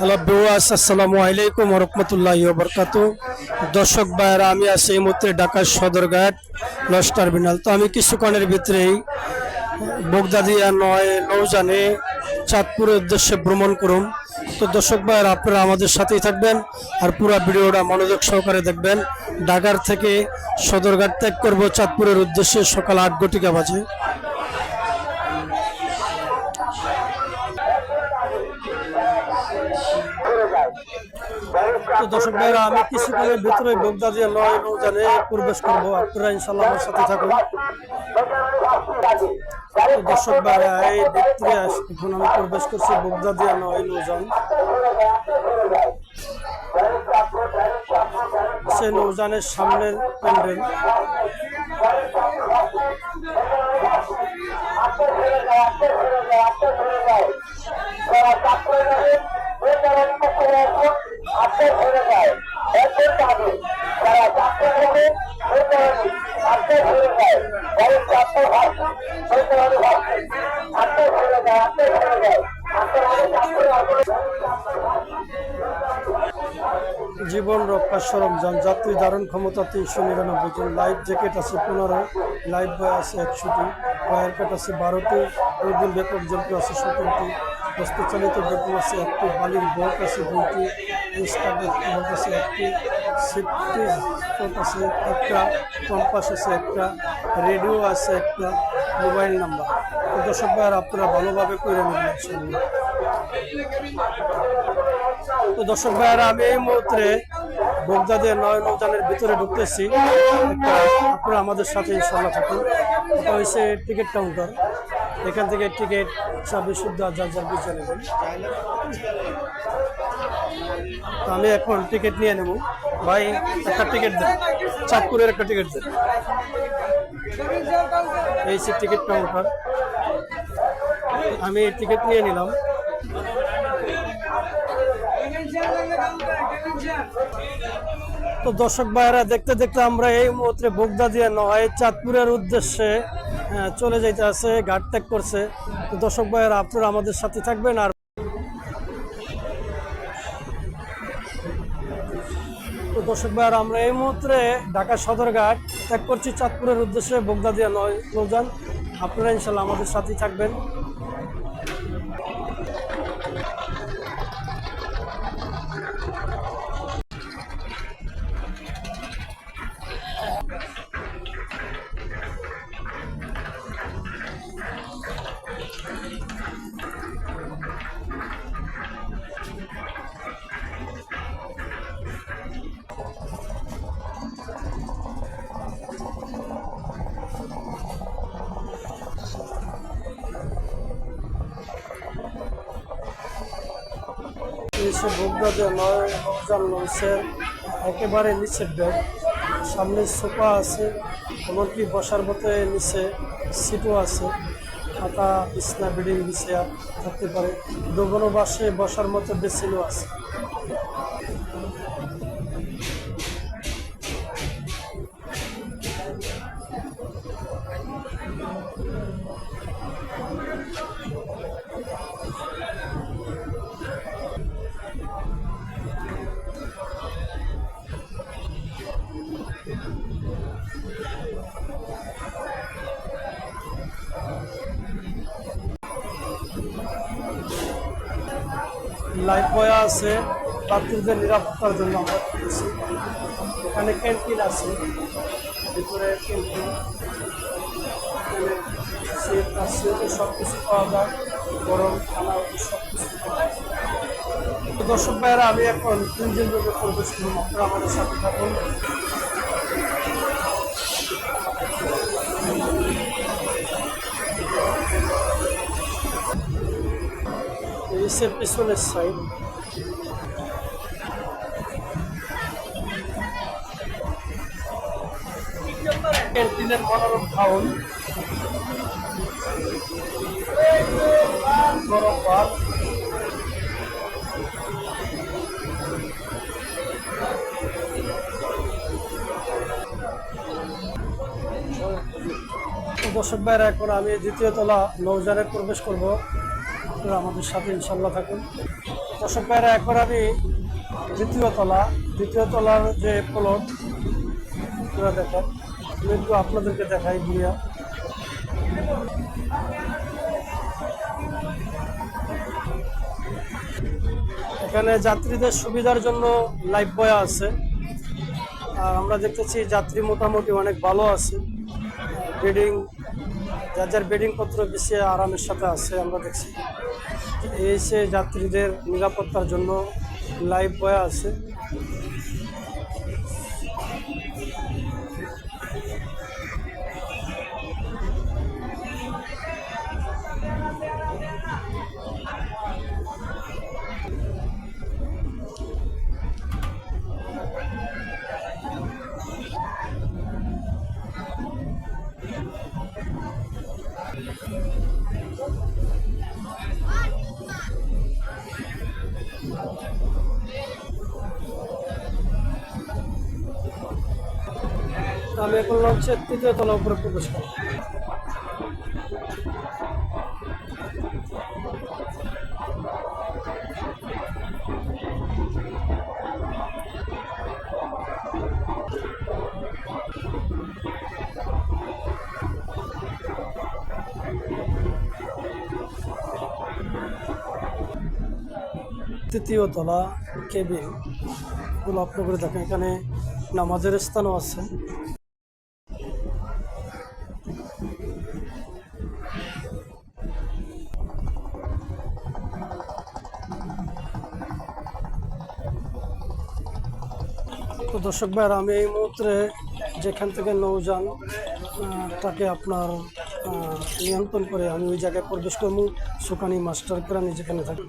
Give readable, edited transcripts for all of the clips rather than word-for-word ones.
Hello viewers, আসসালামু আলাইকুম ওয়া রাহমাতুল্লাহি ওয়া বারাকাতুহু। দর্শক ভাইরা, আমি আছি এই মুহূর্তে ঢাকা সদরঘাট লঞ্চ টার্মিনাল। তো আমি কিছুক্ষণের ভিতরেই বগদাদিয়া নৌজানে চাঁদপুরের উদ্দেশ্যে ভ্রমণ করুন। তো দর্শক ভাইরা, আপনারা আমাদের সাথেই থাকবেন আর পুরো ভিডিওটা মনোযোগ সহকারে দেখবেন। ঢাকার থেকে সদরঘাট ত্যাগ করব চাঁদপুরের উদ্দেশ্যে সকাল 8 বাজে। তো দর্শক ভাইরা, আমি কিছুক্ষণের ভিতরে বগদাদিয়া নৌজানে প্রবেশ করবো। আপনারা ইনশাল্লাহ আমার সাথে থাকুন। তো দর্শক ভাইরা, এই ভিতরে এখন আমি প্রবেশ করছি বগদাদিয়া নৌজান। সে নৌজানের সামনের প্যান্ডেল। জীবন রক্ষা সরঞ্জাম, যাত্রী ধারণ ক্ষমতা 399 জন, লাইফ জ্যাকেট আছে 15, লাইফ বয় আছে 100টি, ফায়ার কাট আছে 12টি, প্রবীণ ব্যাপক যন্ত্র আছে 17টি, হস্তচালিত ব্যাপক আছে 1টি, বালির বোট আছে 2টি, স্টাবের বোট আছে 1টি, সেফটি বোট আছে 1টা, কম্পাস আছে 1টা, রেডিও আছে 1টা, মোবাইল নাম্বার। তো দর্শক ভাইয়ার, আপনারা ভালোভাবে করে নেবেন। তো দর্শক ভাইয়ারা, আমি এই মুহূর্তে বগদাদিয়া নৌজানের ভিতরে ঢুকতেছি। আপনারা আমাদের সাথে ইনশাল্লাহ থাকুন। এটা হচ্ছে টিকিট কাউন্টার। এখান থেকে টিকিট চাবি শুদ্ধ যার বুঝে নেবেন। তো আমি এখন টিকিট নিয়ে নেব। ভাই, একটা টিকিট দেন, চাঁদপুরের একটা টিকিট দেন। এই সে টিকিট কাউন্টার। আমি টিকিট নিয়ে নিলাম। তো দর্শক ভাইরা, দেখতে দেখতে আমরা এই মুহূর্তে বগদাদিয়া নয় চাঁদপুরের উদ্দেশ্যে চলে যাইতে আছে, ঘাট ত্যাগ করছে। তো দর্শক ভাইরা, আপনারা আমাদের সাথে থাকবেন। আর তো দর্শক ভাইরা, আমরা এই মুহূর্তে ঢাকা সদরঘাট ত্যাগ করছি চাঁদপুরের উদ্দেশ্যে বগদাদিয়া নৌজান। আপনারা ইনশাল্লাহ আমাদের সাথেই থাকবেন। বগদাদিয়া নৌজান লঞ্চের একেবারে নিচের ডেক, সামনে সোফা আছে, এমনকি বসার মতো নিচে সিটও আছে, খাতা বিছনা বেডিং বিছিয়া থাকতে পারে। দোকানো বাসে বসার মতো বেসিনও আছে। লাইফ বয় আছে যাত্রীদের নিরাপত্তার জন্য আমরা করতেছি। এখানে ক্যান্টিন আছে, ভিতরে ক্যান্টিন, সব কিছু পাওয়া যায়, গরম খানা সব কিছু পাওয়া যায়। দর্শক ভাইয়েরা, আমি এখন ইঞ্জিন রোডে প্রবেশ করুন। আপনারা আমাদের সাথে থাকুন। এই পিছনের সাইড। ক্যান্টিনের মনোরম খাউন, গরম ভাত, দর্শক ভাইরা, এখন আমি দ্বিতীয় তলা নৌজানে প্রবেশ করব। আপনারা আমাদের সাথে ইনশাল্লাহ থাকুন। দর্শক ভাইরা, এখন আমি দ্বিতীয় তলার যে প্লট দেখেন, আমি একটু আপনাদেরকে দেখাই ঘুরিয়া। এখানে যাত্রীদের সুবিধার জন্য লাইফ বয় আছে, আর আমরা দেখতেছি যাত্রী মোটামুটি অনেক ভালো আছে। বেডিং, যার যার বেডিং পত্র বেশি আরামের সাথে আছে। আমরা দেখছি এই সে যাত্রীদের নিরাপত্তার জন্য লাইফ বয় আছে। আমি এখন লঞ্চের তৃতীয় তলা উপরে প্রবেশ করি। তৃতীয় তলা কেবিন গুলো লক্ষ্য করে দেখেন, এখানে নামাজের স্থানও আছে। তো দর্শক ভাইরা, আমি এই মুহূর্তে যেখান থেকে নৌযান তাকে আপনার নিয়ন্ত্রণ করে আমি ওই জায়গায় প্রবেশ করবো, সুকানি মাস্টার প্রাণী যেখানে থাকি।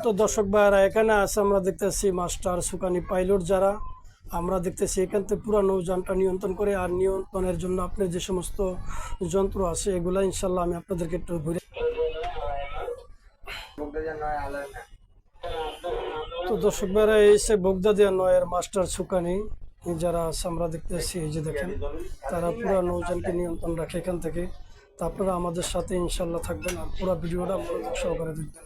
তো দর্শক ভাইরা, এখানে আছে আমরা দেখতেছি মাস্টার সুকানি পাইলট যারা, আমরা দেখতেছি এখান থেকে পুরো নৌযানটা নিয়ন্ত্রণ করে। আর নিয়ন্ত্রণের জন্য আপনার যে সমস্ত যন্ত্র আছে এগুলা ইনশাল্লাহ আমি আপনাদেরকে একটু ঘুরে। তো দর্শক ভাইরা, এই সে বগদাদিয়া নয়ের মাস্টার সুকানি যারা আছে, আমরা দেখতেছি এই যে দেখেন তারা পুরো নৌযানকে নিয়ন্ত্রণ রাখে এখান থেকে। তা আপনারা আমাদের সাথে ইনশাল্লাহ থাকবেন আর পুরো ভিডিওটা মনোযোগ সহকারে দেখবেন।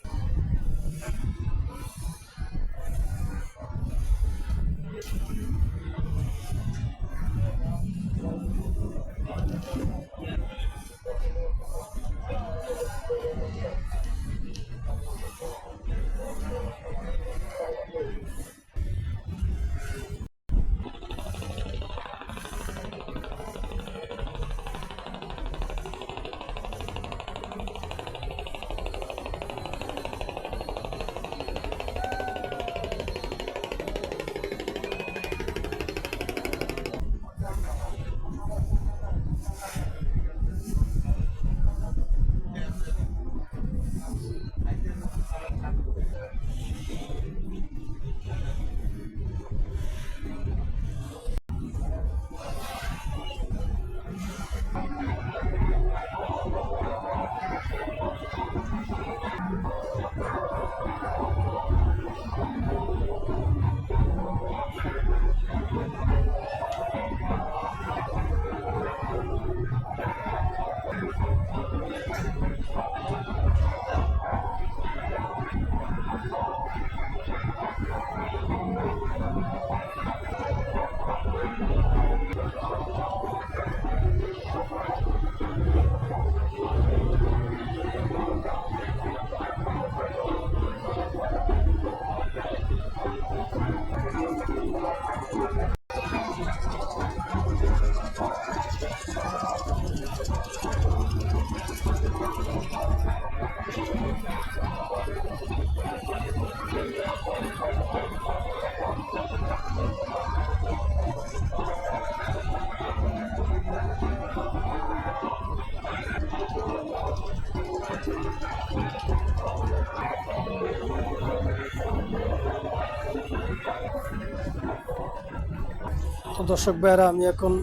তো দর্শক ভাইরা, আমি এখন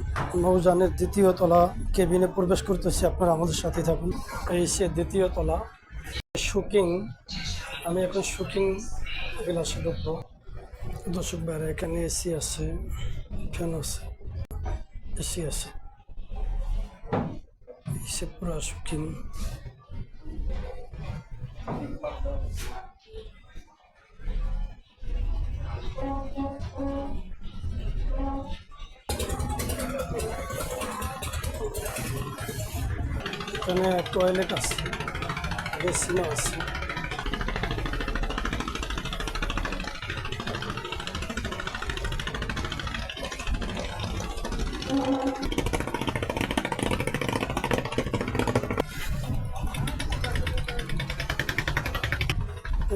নৌযানের দ্বিতীয় তলা কেবিনে প্রবেশ করতেছি, আপনারা আমাদের সাথে থাকুন। এই সে দ্বিতীয় তলা শুকিং, আমি এখন শুকিং বিলাসে ঢুকবো। দর্শক ভাইরা, এখানে এসি আছে, ফ্যান আছে, এসি আছে, সে পুরা শুকিং। এখানে টয়লেট আছে, বেসিনও আছে।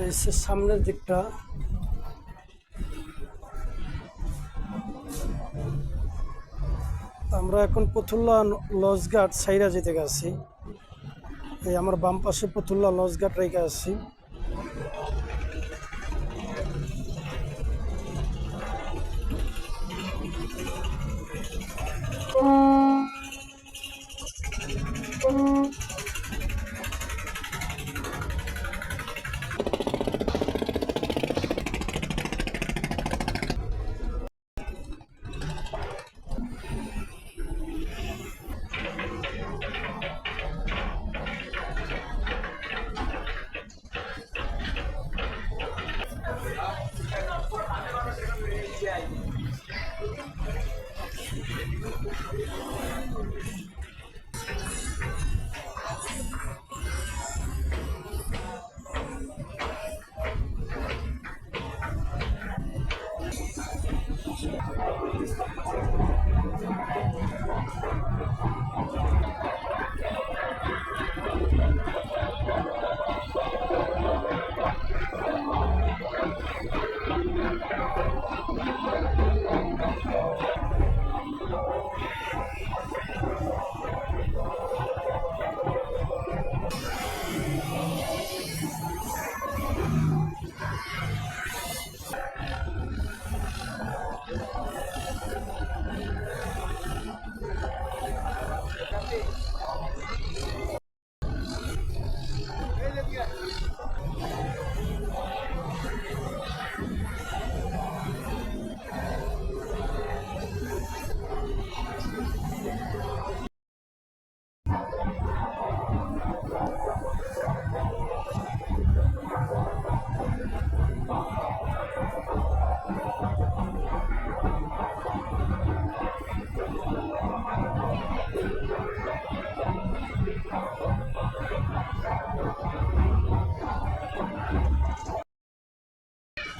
এই সামনের দিকটা আমরা এখন পথুল্লা লজঘাট সাইরা যেতে গেছি। এই আমার বাম পাশে পথুল্লা লজঘাট রেখে আছি।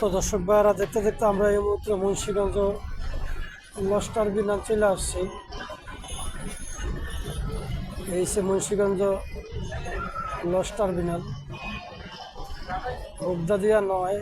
তো দর্শক ভাইরা, দেখতে দেখতে আমরা এই মুহূর্তে মুন্সিগঞ্জ লঞ্চ টার্মিনাল চলে আসছি। এই সে মুন্সিগঞ্জ লঞ্চ টার্মিনাল, বগদাদিয়া নয়।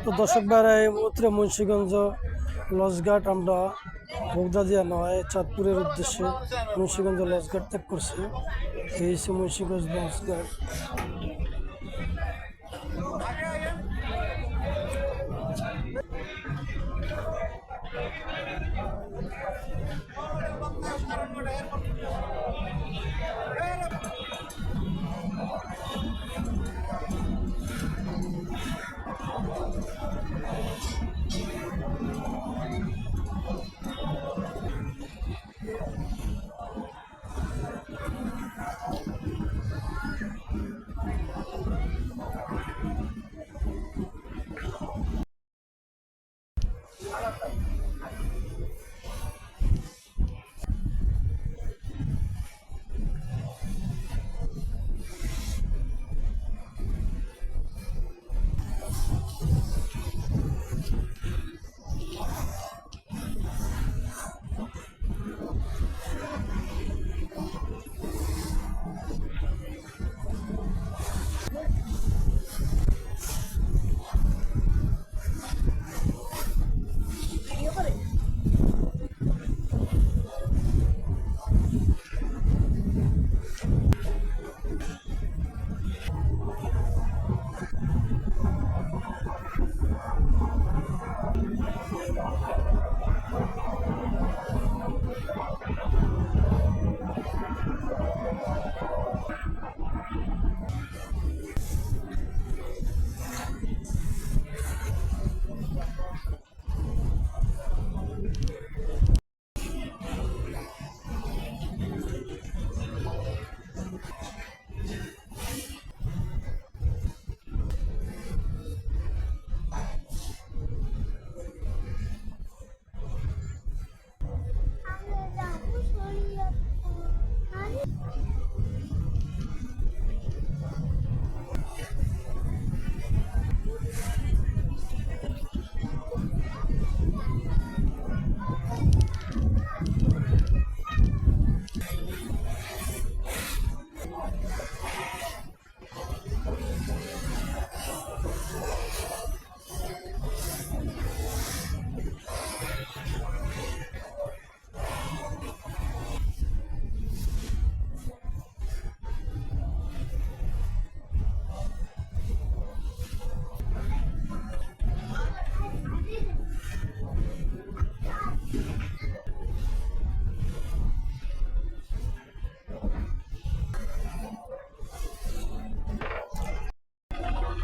তো দর্শক ভাইরা, এই মুহূর্তে মুন্সিগঞ্জ লঞ্চঘাট আমরা বগদাদিয়া নয় চাঁদপুরের উদ্দেশ্যে মুন্সিগঞ্জ লঞ্চঘাট ত্যাগ করছি। এই হচ্ছে মুন্সিগঞ্জ লঞ্চঘাট।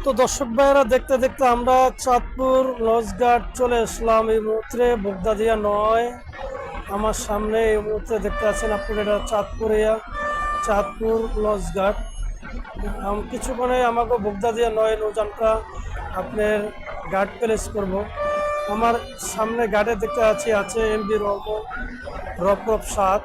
তো দর্শক ভাইয়েরা দেখতে দেখতে আমরা চাঁদপুর লঞ্চঘাট চলে আসলাম। এই মুহূর্তে বগদাদিয়া 9 আমার সামনে এই মুহূর্তে দেখতে পাচ্ছেন আপনারা, এটা চাঁদপুর লঞ্চঘাট। কিছুক্ষণে আমাকে বগদাদিয়া 9 নৌযানটা আপনার ঘাট প্লেস করব। আমার সামনে ঘাটে দেখতে আছে এমবি রপ 7।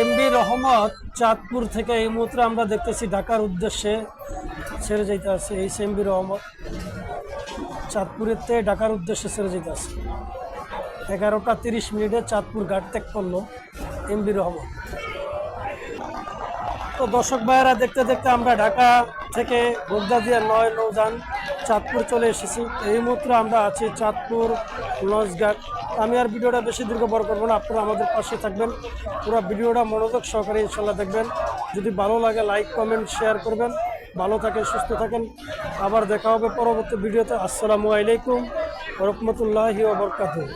এমবি রহমত চাঁদপুর থেকে এই মুহূর্তে আমরা দেখতেছি ঢাকার উদ্দেশ্যে ছেড়ে যাইতে আছে। এই এমবি রহমত চাঁদপুরের থেকে ঢাকার উদ্দেশ্যে ছেড়ে যেতে আছে। 11টা 30 মিনিটে চাঁদপুর ঘাট ত্যাগ করলো এমবি রহমত। তো দর্শক ভাইয়েরা দেখতে দেখতে আমরা ঢাকা থেকে বগদাদিয়া 9 নৌযান চাঁদপুর চলে এসেছি। এই মুহূর্তে আমরা আছি চাঁদপুর লঞ্চঘাট। আমি আর ভিডিওটা বেশি দীর্ঘ বড় করবো না, আপনারা আমাদের পাশে থাকবেন, পুরো ভিডিওটা মনোযোগ সহকারে ইনশাল্লাহ দেখবেন। যদি ভালো লাগে লাইক কমেন্ট শেয়ার করবেন। ভালো থাকেন, সুস্থ থাকেন, আবার দেখা হবে পরবর্তী ভিডিওতে। আসসালামু আলাইকুম ওয়া রাহমাতুল্লাহি ওয়া বারাকাতুহু।